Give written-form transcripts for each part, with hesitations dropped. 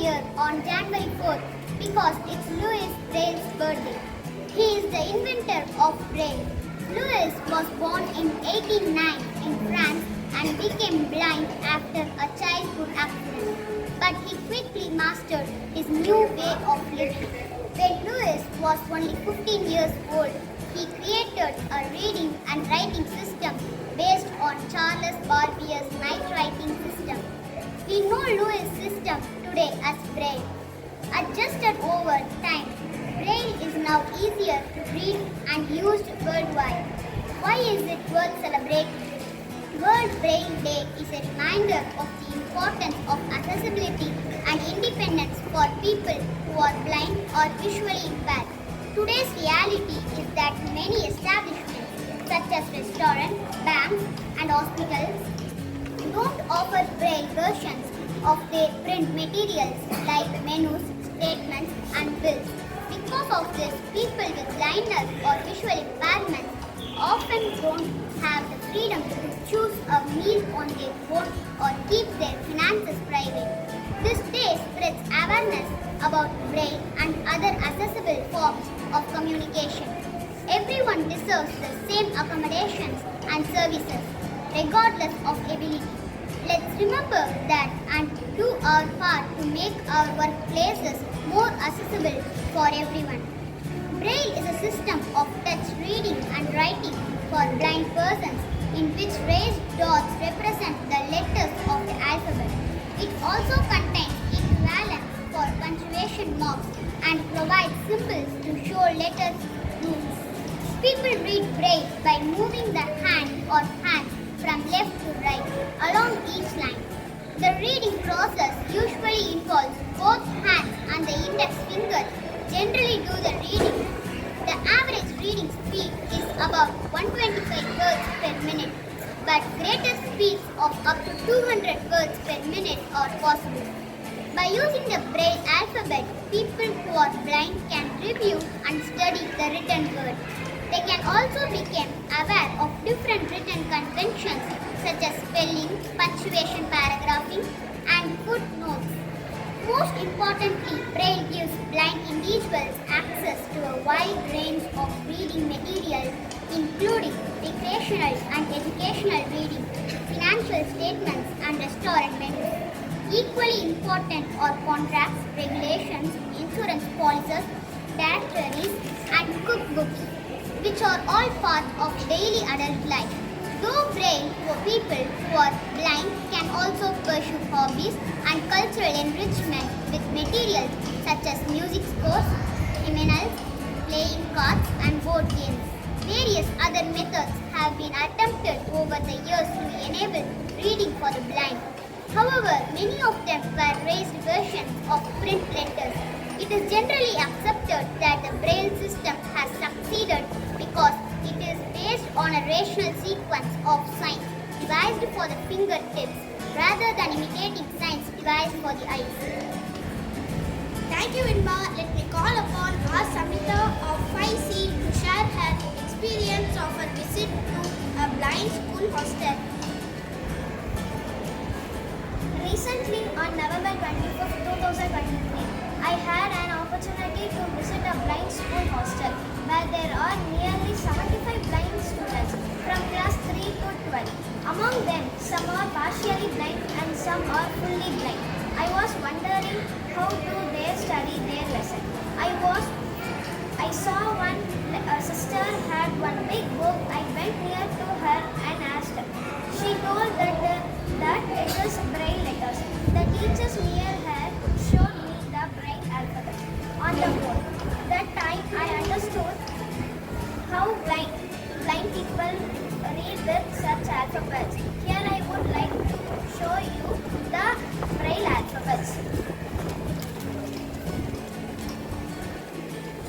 year on January 4th because it's Louis Braille's birthday. He is the inventor of Braille. Louis was born in 1809 in France and became blind after a childhood accident. But he quickly mastered his new way of living. When Louis was only 15 years old, he created a reading and writing system based on Charles Barbier's night writing system. We know Louis' system today as Braille. Adjusted over time, Braille is now easier to read and used worldwide. Why is it worth celebrating? World Braille Day is a reminder of the importance of accessibility and independence for people who are blind or visually impaired. Today's reality is that many establishments such as restaurants, banks and hospitals don't offer Braille versions of their print materials like menus, statements and bills. Because of this, people with blindness or visual impairments often don't have the freedom to choose a meal on their own or keep their finances private. This day spreads awareness about Braille and other accessible forms of communication. Everyone deserves the same accommodations and services, regardless of ability. Let's remember that and do our part to make our workplaces more accessible for everyone. Braille is a system of touch reading and writing for blind persons in which raised dots represent the letters of the alphabet. It also contains equivalents for punctuation marks and provides symbols to show letters rules. People read Braille by moving the hand or hands from left to right along each line. The reading process usually involves both hands and the index finger generally do the reading. The average reading speed is about 125 words per minute, but greater speeds of up to 200 words per minute are possible. By using the Braille alphabet, people who are blind can review and study the written word. They can also become aware of different written conventions such as spelling, punctuation, paragraphing, and footnotes. Most importantly, Braille gives blind individuals access to a wide range of reading materials, including recreational and educational reading, financial statements, and restaurant menus. Equally important are contracts, regulations, insurance policies, directories, and cookbooks, which are all part of daily adult life. Though Braille for people who are blind can also pursue hobbies and cultural enrichment with materials such as music scores, hymnals, playing cards and board games. Various other methods have been attempted over the years to enable reading for the blind. However, many of them were raised versions of print letters. It is generally accepted that the Braille system has succeeded because it is based on a rational sequence of signs devised for the fingertips rather than imitating signs devised for the eyes. Thank you, Inma. Let me call upon our Samita of 5C to share her experience of a visit to a blind school hostel. Recently, on November 25, 2023, I had an opportunity to visit a blind school hostel where there are nearly 75 blind students from class 3 to 12. Among them, some are partially blind and some are fully blind. I was wondering how do they study their lesson. I saw one sister had one big book. I went near to her and asked her. She told that it is Braille letters. The teachers near her showed me the Braille alphabet on the board. That time I understood how blind people read with such alphabets. Here I would like to show you the Braille alphabets.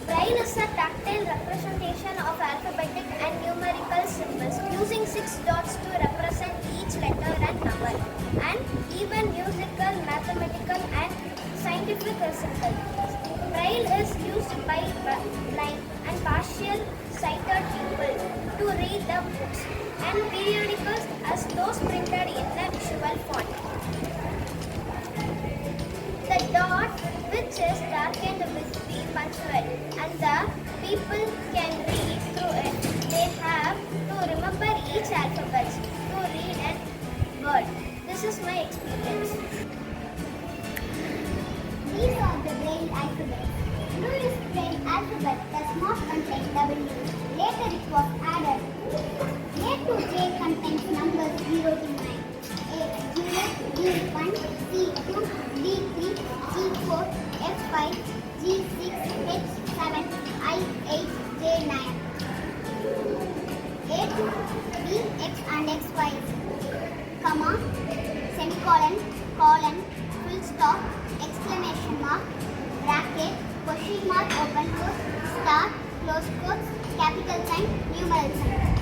Braille is a tactile representation of alphabetic and numerical symbols using 6 dots to represent each letter and number, and even musical, mathematical and scientific symbols. Braille is used by blind and partial sighted people to read the books and periodicals as those printed in the visual font. The dot which is darkened will be punctual and the people can read through it. They have to remember each alphabet to read a word. This is my experience. These are the Braille alphabet. Louis Braille alphabet does not contain W. Later it was added. A to J contains numbers 0 to 9. A, 0, D1, C2, D3, G4, F5, G6, H7, I8, J9. A to B, X and XY, comma, semicolon, colon, full stop, exclamation mark, bracket, question mark, open quotes, star, close quotes, capital sign, numeral sign.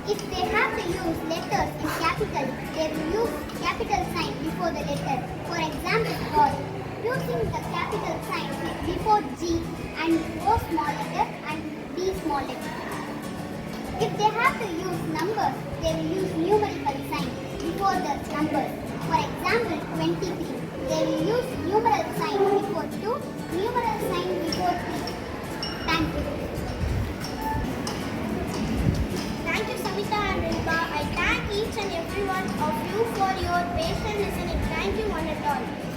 If they have to use letters in capital, they will use capital sign before the letter. For example, God, using the capital sign before G and O small letter and D small letter. If they have to use numbers, they will use numerical sign before the numbers. For example, 23. They will use numeral sign before 2, numeral sign before 3. Thank you. Thank you, Samita and Rinka. I thank each and every one of you for your patient listening. Thank you, one and all.